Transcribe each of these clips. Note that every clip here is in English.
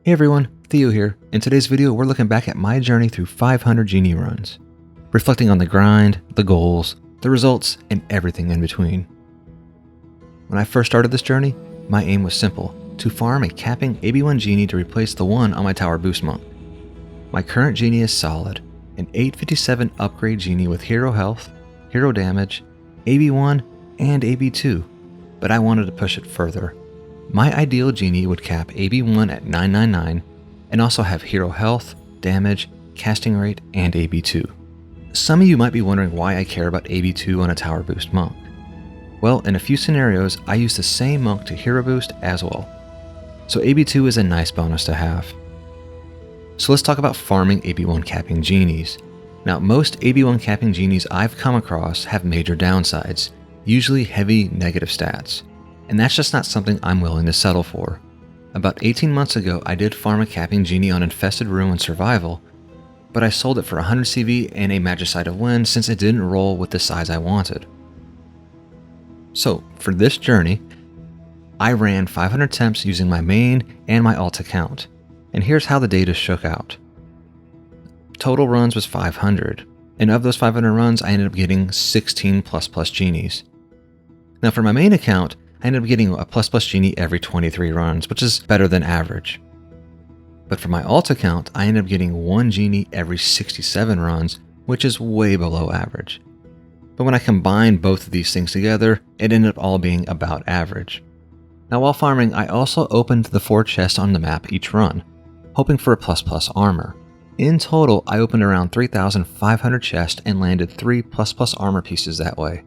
Hey everyone, Theo here. In today's video, we're looking back at my journey through 500 Genie runs, reflecting on the grind, the goals, the results, and everything in between. When I first started this journey, my aim was simple, to farm a capping AB1 Genie to replace the one on my Tower Boost Monk. My current Genie is solid, an 857 upgrade Genie with hero health, hero damage, AB1, and AB2, but I wanted to push it further. My ideal Genie would cap AB1 at 999 and also have hero health, damage, casting rate, and AB2. Some of you might be wondering why I care about AB2 on a Tower Boost Monk. Well, in a few scenarios, I use the same Monk to hero boost as well. So AB2 is a nice bonus to have. So let's talk about farming AB1 capping Genies. Now, most AB1 capping Genies I've come across have major downsides, usually heavy negative stats. And that's just not something I'm willing to settle for. About 18 months ago, I did farm a capping Genie on Infested Ruin Survival, but I sold it for 100 CV and a Magicite of Wind since it didn't roll with the size I wanted. So, for this journey, I ran 500 attempts using my main and my alt account, and here's how the data shook out. Total runs was 500, and of those 500 runs, I ended up getting 16 plus Genies. Now for my main account, I ended up getting a plus Genie every 23 runs, which is better than average. But for my alt account, I ended up getting one Genie every 67 runs, which is way below average. But when I combined both of these things together, it ended up all being about average. Now while farming, I also opened the 4 chests on the map each run, hoping for a plus armor. In total, I opened around 3,500 chests and landed 3 plus armor pieces that way.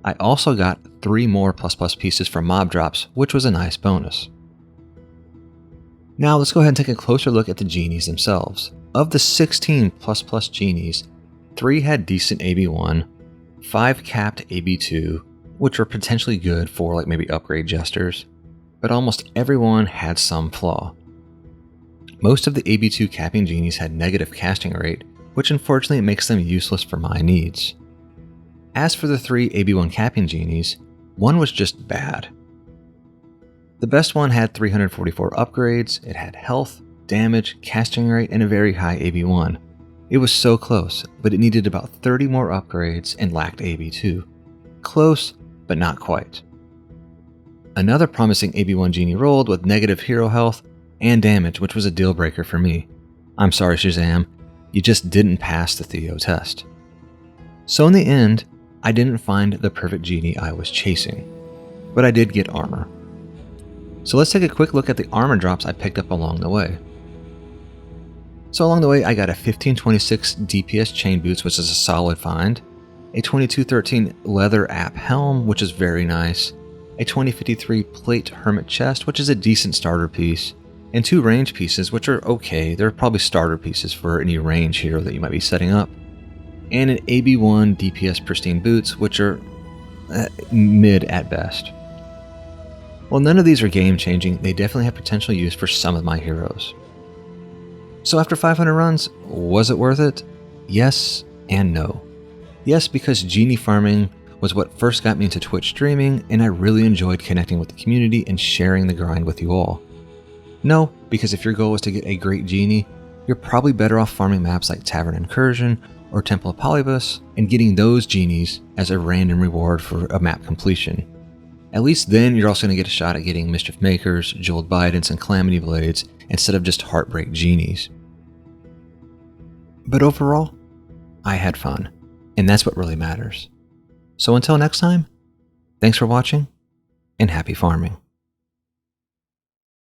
I also got 3 more plus pieces from mob drops, which was a nice bonus. Now let's go ahead and take a closer look at the Genies themselves. Of the 16 plus Genies, 3 had decent AB1, 5 capped AB2, which were potentially good for like maybe upgrade jesters, but almost everyone had some flaw. Most of the AB2 capping Genies had negative casting rate, which unfortunately makes them useless for my needs. As for the 3 AB1 capping Genies, one was just bad. The best one had 344 upgrades, it had health, damage, casting rate, and a very high AB1. It was so close, but it needed about 30 more upgrades and lacked AB2. Close, but not quite. Another promising AB1 Genie rolled with negative hero health and damage, which was a deal breaker for me. I'm sorry Shazam, you just didn't pass the Theo test. So in the end, I didn't find the perfect Genie I was chasing, but I did get armor. So let's take a quick look at the armor drops I picked up along the way. So along the way, I got a 1526 DPS chain boots, which is a solid find, a 2213 leather app helm, which is very nice, a 2053 plate hermit chest, which is a decent starter piece, and 2 range pieces, which are okay. They're probably starter pieces for any range hero that you might be setting up, and an AB1 DPS pristine boots, which are mid at best. While none of these are game changing, they definitely have potential use for some of my heroes. So after 500 runs, was it worth it? Yes and no. Yes, because Genie farming was what first got me into Twitch streaming, and I really enjoyed connecting with the community and sharing the grind with you all. No, because if your goal is to get a great Genie, you're probably better off farming maps like Tavern Incursion or Temple of Polybus and getting those Genies as a random reward for a map completion. At least then you're also going to get a shot at getting Mischief Makers, Jeweled Bidents, and Calamity Blades instead of just Heartbreak Genies. But overall, I had fun, and that's what really matters. So until next time, thanks for watching, and happy farming.